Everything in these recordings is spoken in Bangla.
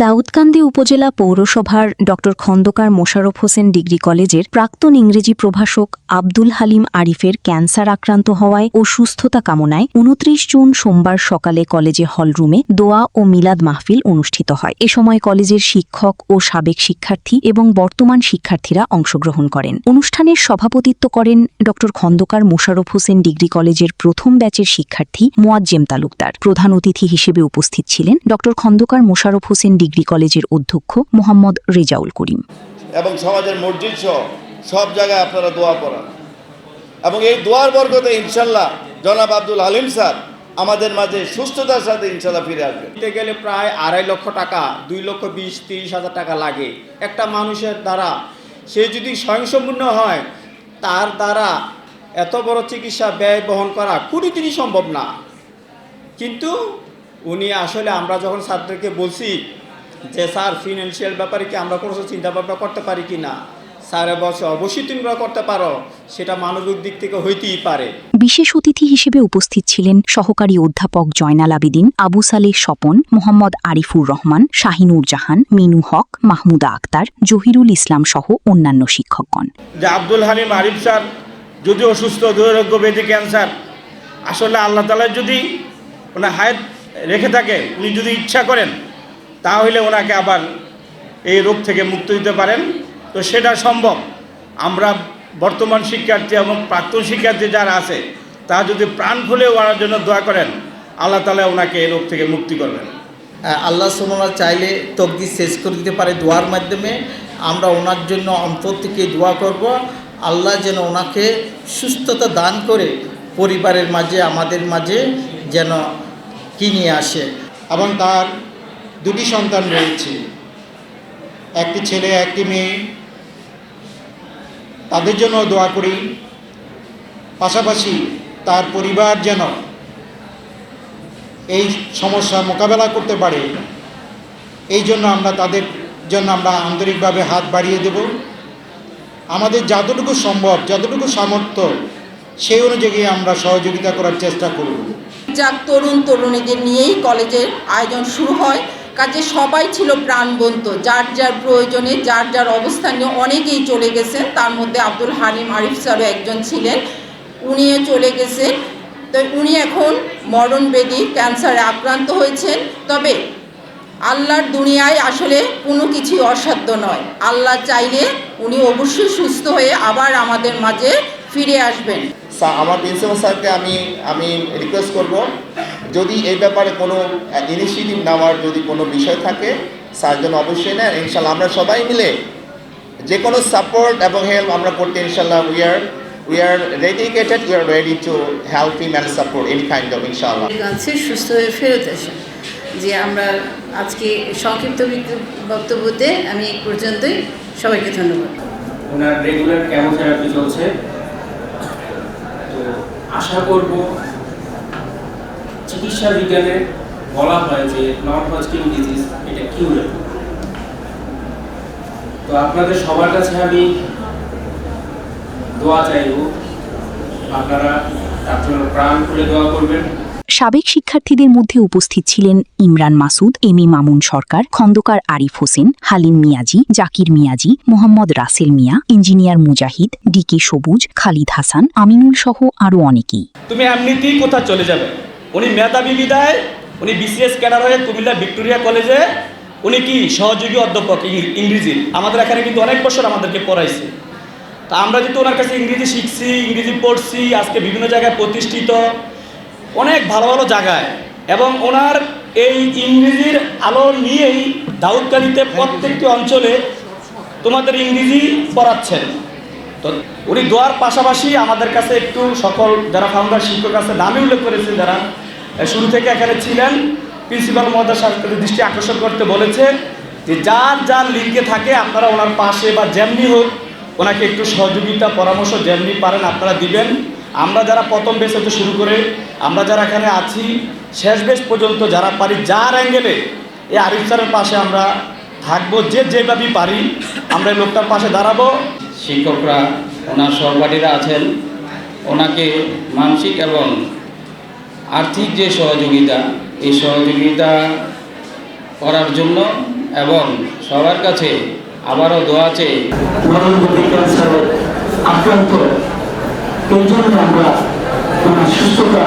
দাউদকান্দি উপজেলা পৌরসভার ড খন্দকার মোশাররফ হোসেন ডিগ্রি কলেজের প্রাক্তন ইংরেজি প্রভাষক আব্দুল হালিম আরিফের ক্যান্সার আক্রান্ত হওয়ায় ও সুস্থতা কামনায় ২৯ জুন সোমবার সকালে কলেজে হলরুমে দোয়া ও মিলাদ মাহফিল অনুষ্ঠিত হয়। এ সময় কলেজের শিক্ষক ও সাবেক শিক্ষার্থী এবং বর্তমান শিক্ষার্থীরা অংশগ্রহণ করেন। অনুষ্ঠানের সভাপতিত্ব করেন ড খন্দকার মোশাররফ হোসেন ডিগ্রি কলেজের প্রথম ব্যাচের শিক্ষার্থী মোয়াজ্জেম তালুকদার। প্রধান অতিথি হিসেবে উপস্থিত ছিলেন ড খন্দকার মোশাররফ হোসেন ডিগ্রি কলেজের অধ্যক্ষ মোহাম্মদ রেজাউল করিম। এবং সমাজের মসজিদ সহ সব জায়গায় আপনারা দোয়া করেন এবং এই দোয়ার বরকতে ইনশাল্লাহ জনাব আব্দুল হালিম স্যার আমাদের মাঝে সুস্থতার সাথে ইনশাল্লাহ ফিরে আসবেন। গেলে প্রায় ২.৫ লক্ষ টাকা, ২,২০,৩০,০০০ টাকা লাগে একটা মানুষের দ্বারা। সে যদি স্বয়ংসম্পূর্ণ হয়, তার দ্বারা এত বড় চিকিৎসা ব্যয় বহন করা কোনোদিনই সম্ভব না। কিন্তু উনি আসলে আমরা যখন ছাত্রকে বলছি যে স্যার ফিনান্সিয়াল ব্যাপারে কি আমরা কোনো চিন্তা ভাবনা করতে পারি কি না, স্যার বলছে অবশ্যই তোমরা করতে পারো, সেটা মানবিক দিক থেকে হইতেই পারে। বিশেষ অতিথি হিসেবে উপস্থিত ছিলেন সহকারী অধ্যাপক জয়নাল আবেদিন, আবু সালেহ স্বপন, মোহাম্মদ আরিফুর রহমান, শাহিনুর জাহান, মিনু হক, মাহমুদা আক্তার, জহিরুল ইসলাম সহ অন্যান্য শিক্ষকগণ। যে আব্দুল হালিম আরিফ স্যার যদি অসুস্থ, দুরারোগ্য ব্যাধি ক্যান্সার, আসলে আল্লাহ তাআলা যদি ওনার হায়াত রেখে থাকে, উনি যদি ইচ্ছা করেন তাহলে ওনাকে আবার এই রোগ থেকে মুক্ত দিতে পারেন। তো সেটা সম্ভব। আমরা বর্তমান শিক্ষার্থী এবং প্রাক্তন শিক্ষার্থী যারা আছে তারা যদি প্রাণ খুলে ওনার জন্য দোয়া করেন, আল্লাহ তাআলা ওনাকে এই রোগ থেকে মুক্তি করবেন। আল্লাহ সুবহানাহু চাইলে তকদির শেষ করে দিতে পারে দোয়ার মাধ্যমে। আমরা ওনার জন্য অন্তর থেকে দোয়া করব, আল্লাহ যেন ওনাকে সুস্থতা দান করে পরিবারের মাঝে, আমাদের মাঝে যেন নিয়ে আসে। এবং তার দুটি সন্তান রয়েছে, একটি ছেলে একটি মেয়ে। তাদের জন্য দোয়া করি, পাশাপাশি তার পরিবার যেন এই সমস্যা মোকাবেলা করতে পারে, এই জন্য আমরা তাদের জন্য আমরা আন্তরিকভাবে হাত বাড়িয়ে দেব। আমাদের যতটুকু সম্ভব, যতটুকু সামর্থ্য, সেই অনুযায়ী আমরা সহযোগিতা করার চেষ্টা করব। যাক তরুণ তরুণীদের নিয়েই কলেজের আয়োজন শুরু হয়, কাজে সবাই ছিল প্রাণবন্ত। যার যার প্রয়োজনে, যার যার অবস্থানে অনেকেই চলে গেছেন। তার মধ্যে আব্দুল হালিম আরিফ স্যারও একজন ছিলেন, উনিও চলে গেছেন। তো উনি এখন মরণবেদী, ক্যান্সারে আক্রান্ত হয়েছেন। তবে আল্লাহর দুনিয়ায় আসলে কোনো কিছুই অসাধ্য নয়। আল্লাহ চাইলে উনি অবশ্যই সুস্থ হয়ে আবার আমাদের মাঝে ফিরে আসবেন। আমার প্রিন্সিপাল স্যারকে আমি রিকোয়েস্ট করব, যদি এই ব্যাপারে কোনো ইনিশিয়েটিভ নেওয়ার যদি কোনো বিষয় থাকে, স্যার যেন অবশ্যই নেন। ইনশাল্লাহ আমরা সবাই মিলে যে কোনো সাপোর্ট এবং হেল্প আমরা করতে ইনশাল্লাহ we are dedicated, we are ready to help him and support any kind of ইনশাল্লাহ। সুস্থ হয়ে ফেরত আসেন। যে আমরা আজকে সংক্ষিপ্ত বক্তব্যতে আমি এই পর্যন্তই, সবাইকে ধন্যবাদ। ওনার রেগুলার কেমোথেরাপি চলছে, তো আশা করব চিকিৎসা বিজ্ঞানে বলা হয় যে নন হজকিন ডিজিজ এটা কিউরেবল। তো আপনাদের সবার কাছে আমি দোয়া চাইব, আপনারা তার জন্য প্রাণ খুলে দোয়া করবেন। সাবেক শিক্ষার্থীদের মধ্যে উপস্থিত ছিলেন ইমরান মাসুদ, এমি মামুন সরকার, খন্দকার আরিফ হোসেন, হালিম মিয়াজি, জাকির মিয়াজি, মোহাম্মদ রাসেল মিয়া, ইঞ্জিনিয়ার মুজাহিদ, ডিকে সবুজ, খালিদ হাসান, আমিনুল সহ আরও অনেকেই। তুমি এমনিতেই কোথায় চলে যাবে। উনি মেধাবী বিদায়, উনি বিসিএস ক্যাডার হয়ে কুমিল্লা ভিক্টোরিয়া কলেজে উনি কি সহযোগী অধ্যাপক ইংরেজি। আমাদের এখানে কিন্তু অনেক বছর আমাদেরকে পড়াইছে। তা আমরা যেহেতু ওনার কাছে ইংরেজি শিখছি, ইংরেজি পড়ছি, আজকে বিভিন্ন জায়গায় প্রতিষ্ঠিত, অনেক ভালো ভালো জায়গায়, এবং ওনার এই ইংরেজির আলো নিয়েই দাউদকান্দিতে প্রত্যেকটি অঞ্চলে তোমাদের ইংরেজি পড়াচ্ছেন। তো উনি দোয়ার পাশাপাশি আমাদের কাছে একটু সকল যারা ফাউন্ডার শিক্ষক আছে নামে উল্লেখ করেছে, যারা শুরু থেকে এখানে ছিলেন, প্রিন্সিপাল মহোদয় সাহেবের দৃষ্টি আকর্ষণ করতে বলেছে যে যার যার লিঙ্কে থাকে আপনারা ওনার পাশে বা যেমনি হোক ওনাকে একটু সহযোগিতা পরামর্শ যেমনি পারেন আপনারা দিবেন। আমরা যারা প্রথম বেস হতে শুরু করে আমরা যারা এখানে আছি শেষ বেস পর্যন্ত যারা পারি, যার অ্যাঙ্গেলে এই আরিফ স্যারের পাশে আমরা থাকবো, যেভাবেই পারি আমরা এই লোকটার পাশে দাঁড়াবো। শিক্ষকরা, ওনার সহপাঠীরা আছেন, ওনাকে মানসিক এবং আর্থিক যে সহযোগিতা, এই সহযোগিতা করার জন্য এবং সবার কাছে আবারও দোয়া চেয়ে মরণগতি ক্যান্সারে আক্রান্ত, এই জন্য আমরা ওনার সুস্থতা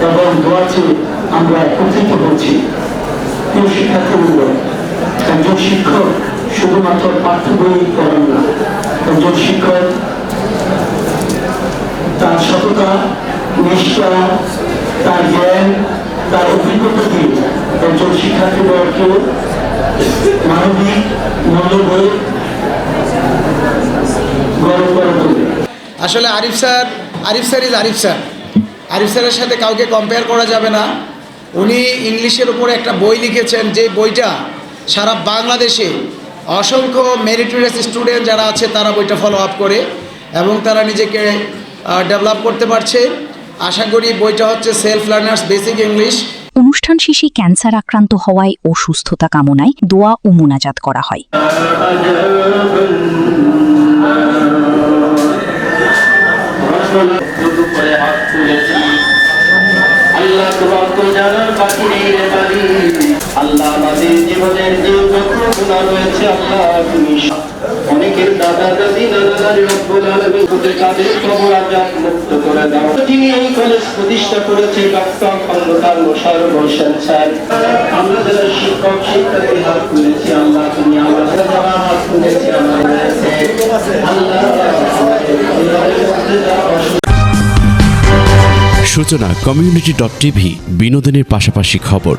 এবং দোয়া চেয়ে আমরা একত্রিত হচ্ছি। প্রিয় শিক্ষার্থীবৃন্দ, একজন শিক্ষক শুধুমাত্র পাঠ্য বই পড়ান না, একজন শিক্ষক তার সততা, নিষ্ঠা, তার জ্ঞান, তার অভিজ্ঞতা দিয়ে একজন শিক্ষার্থীদেরকে মানবিক মূল্যবোধ গড়ে তোলে। আসলে Arif sir is Arif sir. Arif স্যারের সাথে কাউকে কম্পেয়ার করা যাবে না। উনি ইংলিশের উপরে একটা বই লিখেছেন, যে বইটা সারা বাংলাদেশে অসংখ্য মেরিটোরিয়াস স্টুডেন্ট যারা আছে তারা বইটা ফলো আপ করে এবং তারা নিজেকে ডেভেলপ করতে পারছে। আশা করি বইটা হচ্ছে সেলফ লার্নার্স বেসিক ইংলিশ। অনুষ্ঠান শেষে ক্যান্সার আক্রান্ত হওয়ায় ও সুস্থতা কামনায় দোয়া ও মোনাজাত করা হয়। আল্লাহ আমাদের জীবনের যে যত গুনাহ রয়েছে আল্লাহ তুমি অনেকের দাদা দাদি নানা নানি রব্বুল আলামিন তাদের কবর আযাব মুক্ত করে দাও। যিনি এই কলেজ প্রতিষ্ঠা করেছে ডক্টর খন্দকার মোশাররফ হোসেন স্যার, আমরা যারা শিক্ষক শিক্ষার্থী হাত তুলেছি আল্লাহ তুমি আমাদের যারা হাত তুলেছি আমাদের আল্লাহ সূচনা community.tv বিনোদনের পাশাপাশি খবর।